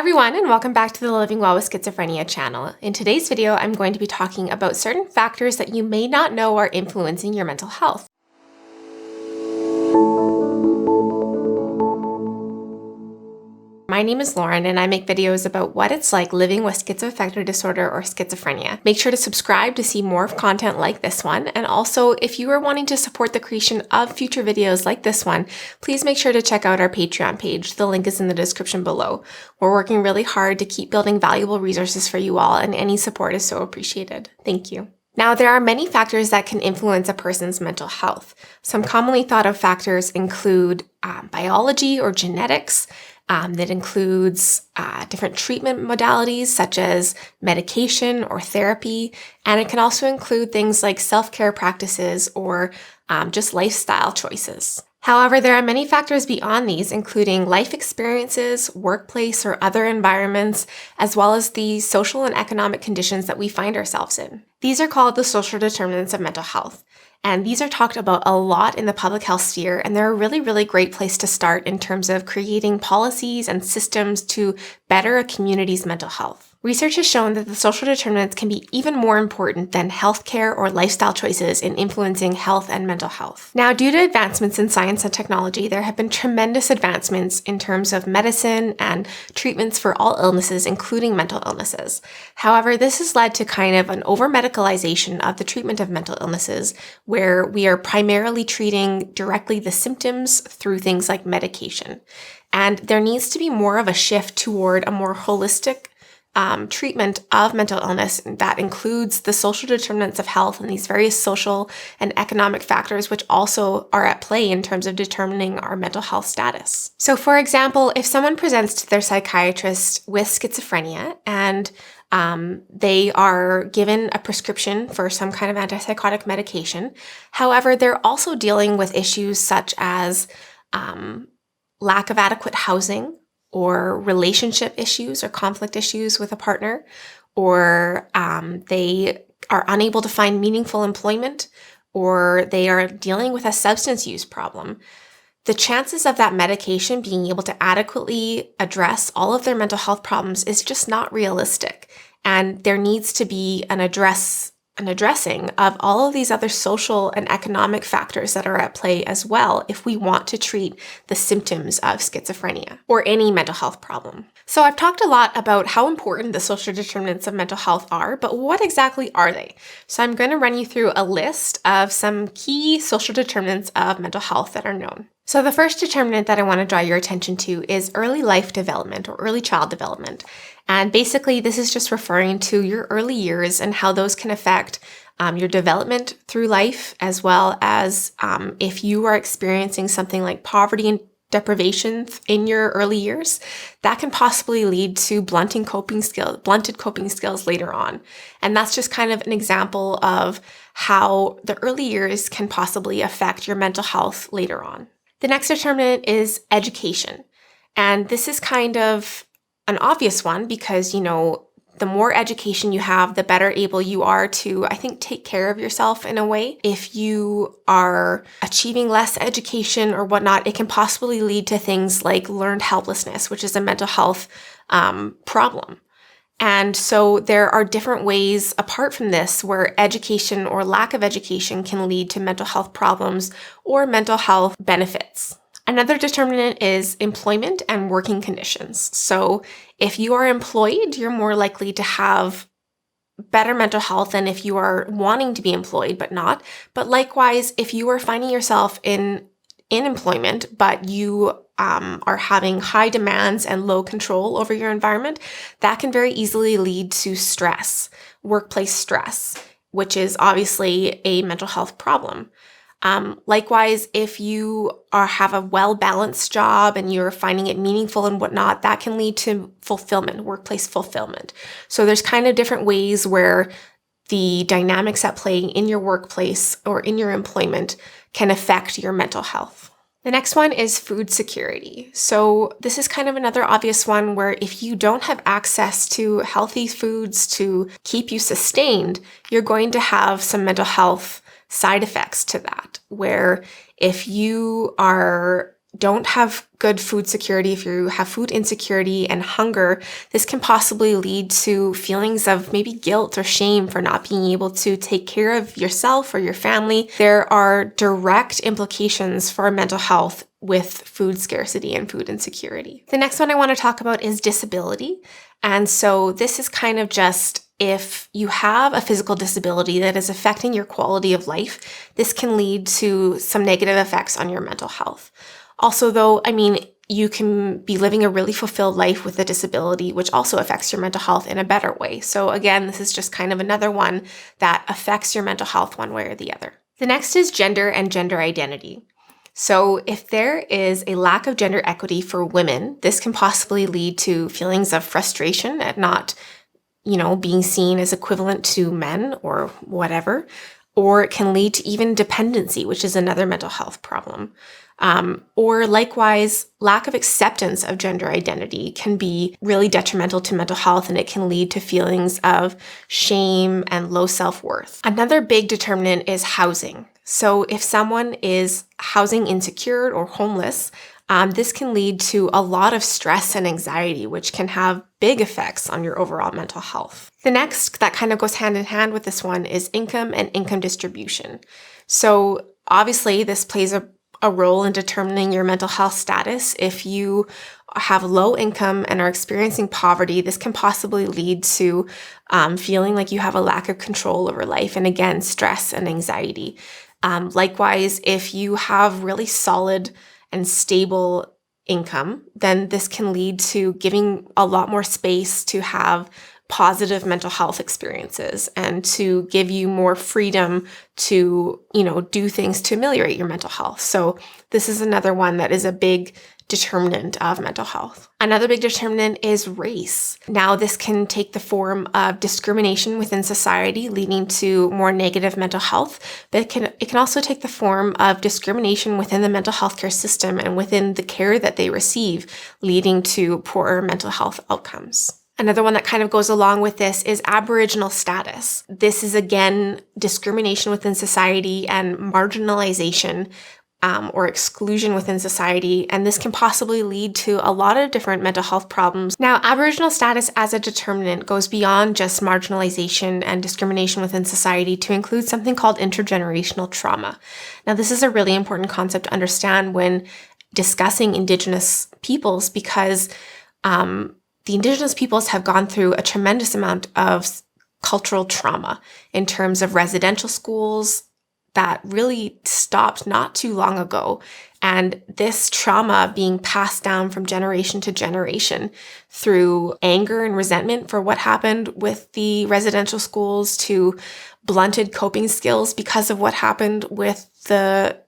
everyone, and welcome back to the Living Well with Schizophrenia channel. In today's video, I'm going to be talking about certain factors that you may not know are influencing your mental health. My name is Lauren, and I make videos about what it's like living with schizoaffective disorder or schizophrenia. Make sure to subscribe to see more content like this one. And also, if you are wanting to support the creation of future videos like this one, please make sure to check out our Patreon page. The link is in the description below. We're working really hard to keep building valuable resources for you all, and any support is so appreciated. Thank you. Now, there are many factors that can influence a person's mental health. Some commonly thought of factors include biology or genetics. That includes different treatment modalities such as medication or therapy, and it can also include things like self-care practices or just lifestyle choices. However, there are many factors beyond these, including life experiences, workplace or other environments, as well as the social and economic conditions that we find ourselves in. These are called the social determinants of mental health. And these are talked about a lot in the public health sphere, and they're a really great place to start in terms of creating policies and systems to better a community's mental health. Research has shown that the social determinants can be even more important than healthcare or lifestyle choices in influencing health and mental health. Now, due to advancements in science and technology, there have been tremendous advancements in terms of medicine and treatments for all illnesses, including mental illnesses. However, this has led to kind of an over-medicalization of the treatment of mental illnesses, where we are primarily treating directly the symptoms through things like medication. And there needs to be more of a shift toward a more holistic treatment of mental illness that includes the social determinants of health and these various social and economic factors which also are at play in terms of determining our mental health status. So for example, if someone presents to their psychiatrist with schizophrenia and they are given a prescription for some kind of antipsychotic medication, however, they're also dealing with issues such as lack of adequate housing, or relationship issues or conflict issues with a partner, or they are unable to find meaningful employment, or they are dealing with a substance use problem. The chances of that medication being able to adequately address all of their mental health problems is just not realistic. And there needs to be an addressing of all of these other social and economic factors that are at play as well if we want to treat the symptoms of schizophrenia or any mental health problem. So I've talked a lot about how important the social determinants of mental health are, but what exactly are they? So I'm going to run you through a list of some key social determinants of mental health that are known. So the first determinant that I want to draw your attention to is early life development or early child development. And basically, this is just referring to your early years and how those can affect your development through life, as well as if you are experiencing something like poverty and deprivation in your early years, that can possibly lead to blunted coping skills later on. And that's just kind of an example of how the early years can possibly affect your mental health later on. The next determinant is education. And this is kind of an obvious one because, the more education you have, the better able you are to, I think, take care of yourself in a way. If you are achieving less education or whatnot, it can possibly lead to things like learned helplessness, which is a mental health problem. And so there are different ways apart from this where education or lack of education can lead to mental health problems or mental health benefits. Another determinant is employment and working conditions. So if you are employed, you're more likely to have better mental health than if you are wanting to be employed but not. But likewise, if you are finding yourself in employment, but you are having high demands and low control over your environment, that can very easily lead to stress, workplace stress, which is obviously a mental health problem. Likewise, if you have a well-balanced job and you're finding it meaningful and whatnot, that can lead to fulfillment, workplace fulfillment. So there's kind of different ways where the dynamics at play in your workplace or in your employment can affect your mental health. The next one is food security. So this is kind of another obvious one where if you don't have access to healthy foods to keep you sustained, you're going to have some mental health side effects to that, where if you are don't have good food security, if you have food insecurity and hunger, this can possibly lead to feelings of maybe guilt or shame for not being able to take care of yourself or your family. There are direct implications for mental health with food scarcity and food insecurity. The next one I want to talk about is disability. And so this is kind of just if you have a physical disability that is affecting your quality of life, this can lead to some negative effects on your mental health. Also, though, you can be living a really fulfilled life with a disability, which also affects your mental health in a better way. So again, this is just kind of another one that affects your mental health one way or the other. The next is gender and gender identity. So if there is a lack of gender equity for women, this can possibly lead to feelings of frustration at not, being seen as equivalent to men or whatever, or it can lead to even dependency, which is another mental health problem. Or likewise, lack of acceptance of gender identity can be really detrimental to mental health, and it can lead to feelings of shame and low self-worth. Another big determinant is housing. So if someone is housing insecure or homeless, this can lead to a lot of stress and anxiety, which can have big effects on your overall mental health. The next that kind of goes hand in hand with this one is income and income distribution. So obviously this plays a role in determining your mental health status. If you have low income and are experiencing poverty, this can possibly lead to feeling like you have a lack of control over life, and again, stress and anxiety. Likewise, if you have really solid and stable income, then this can lead to giving a lot more space to have positive mental health experiences and to give you more freedom to, do things to ameliorate your mental health. So this is another one that is a big determinant of mental health. Another big determinant is race. Now, this can take the form of discrimination within society, leading to more negative mental health, but it can also take the form of discrimination within the mental health care system and within the care that they receive, leading to poorer mental health outcomes. Another one that kind of goes along with this is Aboriginal status. This is, again, discrimination within society and marginalization or exclusion within society, and this can possibly lead to a lot of different mental health problems. Now, Aboriginal status as a determinant goes beyond just marginalization and discrimination within society to include something called intergenerational trauma. Now, this is a really important concept to understand when discussing Indigenous peoples, because the Indigenous peoples have gone through a tremendous amount of cultural trauma in terms of residential schools that really stopped not too long ago. And this trauma being passed down from generation to generation through anger and resentment for what happened with the residential schools, to blunted coping skills because of what happened with the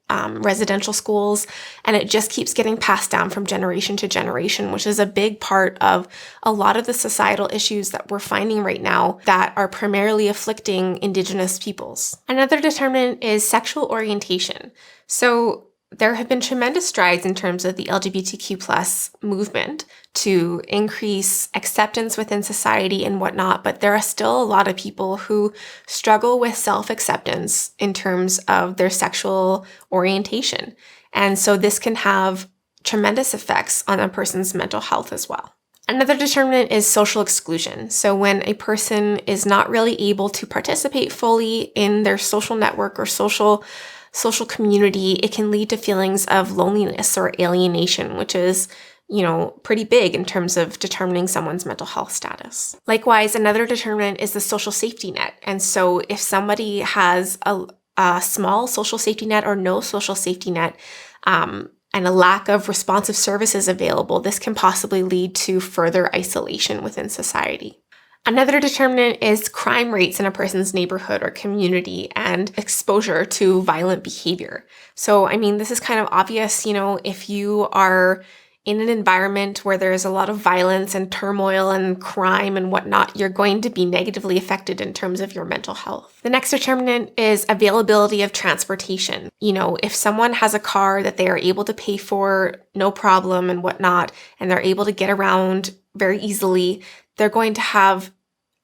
residential schools. And it just keeps getting passed down from generation to generation, which is a big part of a lot of the societal issues that we're finding right now that are primarily afflicting Indigenous peoples. Another determinant is sexual orientation. So there have been tremendous strides in terms of the LGBTQ plus movement to increase acceptance within society and whatnot, but there are still a lot of people who struggle with self-acceptance in terms of their sexual orientation. And so this can have tremendous effects on a person's mental health as well. Another determinant is social exclusion. So when a person is not really able to participate fully in their social network or social community, it can lead to feelings of loneliness or alienation, which is, pretty big in terms of determining someone's mental health status. Likewise, another determinant is the social safety net. And so if somebody has a small social safety net or no social safety net, and a lack of responsive services available, this can possibly lead to further isolation within society. Another determinant is crime rates in a person's neighborhood or community and exposure to violent behavior. So, this is kind of obvious, if you are in an environment where there's a lot of violence and turmoil and crime and whatnot, you're going to be negatively affected in terms of your mental health. The next determinant is availability of transportation. If someone has a car that they are able to pay for, no problem and whatnot, and they're able to get around very easily, they're going to have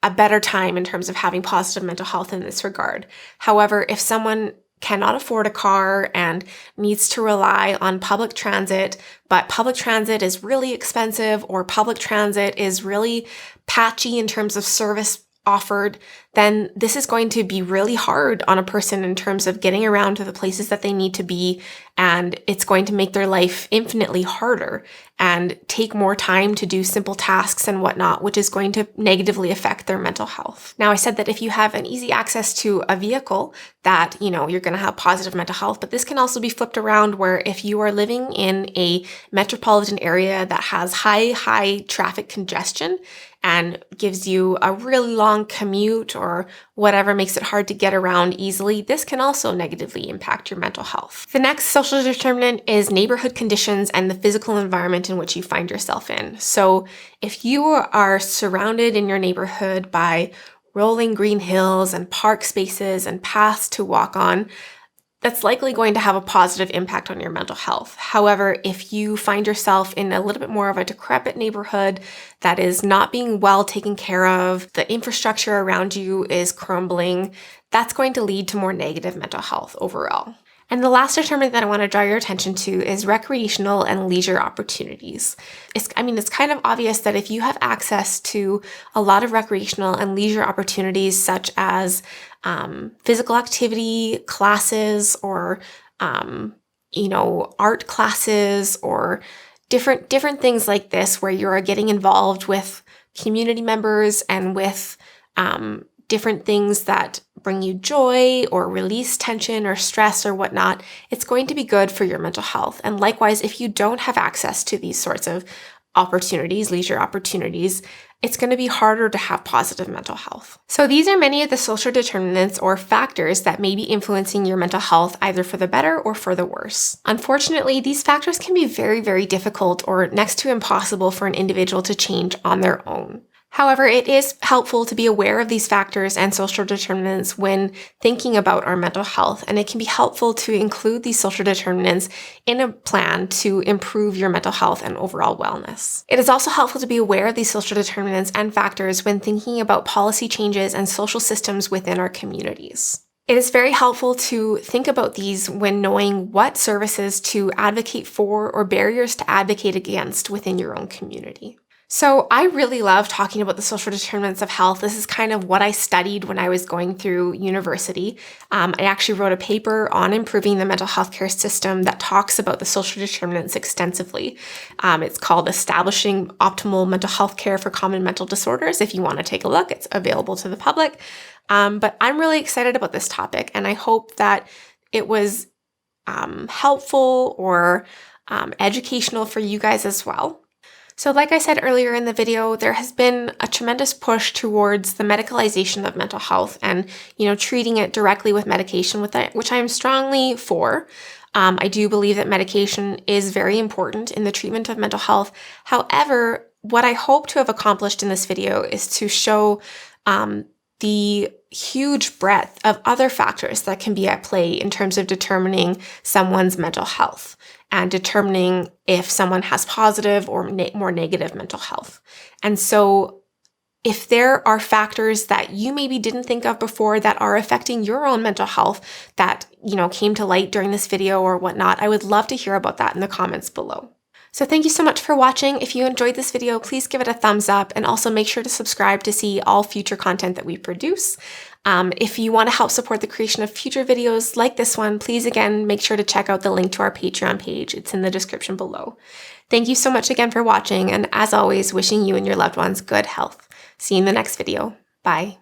a better time in terms of having positive mental health in this regard. However, if someone cannot afford a car and needs to rely on public transit, but public transit is really expensive or public transit is really patchy in terms of service offered, then this is going to be really hard on a person in terms of getting around to the places that they need to be, and it's going to make their life infinitely harder and take more time to do simple tasks and whatnot, which is going to negatively affect their mental health. Now, I said that if you have an easy access to a vehicle that, you're going to have positive mental health, but this can also be flipped around where if you are living in a metropolitan area that has high traffic congestion and gives you a really long commute or whatever makes it hard to get around easily, this can also negatively impact your mental health. The next social determinant is neighborhood conditions and the physical environment in which you find yourself in. So if you are surrounded in your neighborhood by rolling green hills and park spaces and paths to walk on, that's likely going to have a positive impact on your mental health. However, if you find yourself in a little bit more of a decrepit neighborhood that is not being well taken care of, the infrastructure around you is crumbling, that's going to lead to more negative mental health overall. And the last determinant that I want to draw your attention to is recreational and leisure opportunities. It's kind of obvious that if you have access to a lot of recreational and leisure opportunities, such as physical activity classes or, art classes or different things like this, where you're getting involved with community members and with different things that bring you joy or release tension or stress or whatnot, it's going to be good for your mental health. And likewise, if you don't have access to these sorts of opportunities, leisure opportunities, it's going to be harder to have positive mental health. So these are many of the social determinants or factors that may be influencing your mental health either for the better or for the worse. Unfortunately, these factors can be very, very difficult or next to impossible for an individual to change on their own. However, it is helpful to be aware of these factors and social determinants when thinking about our mental health, and it can be helpful to include these social determinants in a plan to improve your mental health and overall wellness. It is also helpful to be aware of these social determinants and factors when thinking about policy changes and social systems within our communities. It is very helpful to think about these when knowing what services to advocate for or barriers to advocate against within your own community. So I really love talking about the social determinants of health. This is kind of what I studied when I was going through university. I actually wrote a paper on improving the mental health care system that talks about the social determinants extensively. It's called Establishing Optimal Mental Health Care for Common Mental Disorders. If you want to take a look, it's available to the public. But I'm really excited about this topic, and I hope that it was helpful or educational for you guys as well. So like I said earlier in the video, there has been a tremendous push towards the medicalization of mental health and, treating it directly with medication, which I am strongly for. I do believe that medication is very important in the treatment of mental health. However, what I hope to have accomplished in this video is to show the huge breadth of other factors that can be at play in terms of determining someone's mental health and determining if someone has positive or more negative mental health. And so if there are factors that you maybe didn't think of before that are affecting your own mental health that, came to light during this video or whatnot, I would love to hear about that in the comments below. So thank you so much for watching. If you enjoyed this video, please give it a thumbs up and also make sure to subscribe to see all future content that we produce. If you want to help support the creation of future videos like this one, please again, make sure to check out the link to our Patreon page. It's in the description below. Thank you so much again for watching, and as always, wishing you and your loved ones good health. See you in the next video. Bye.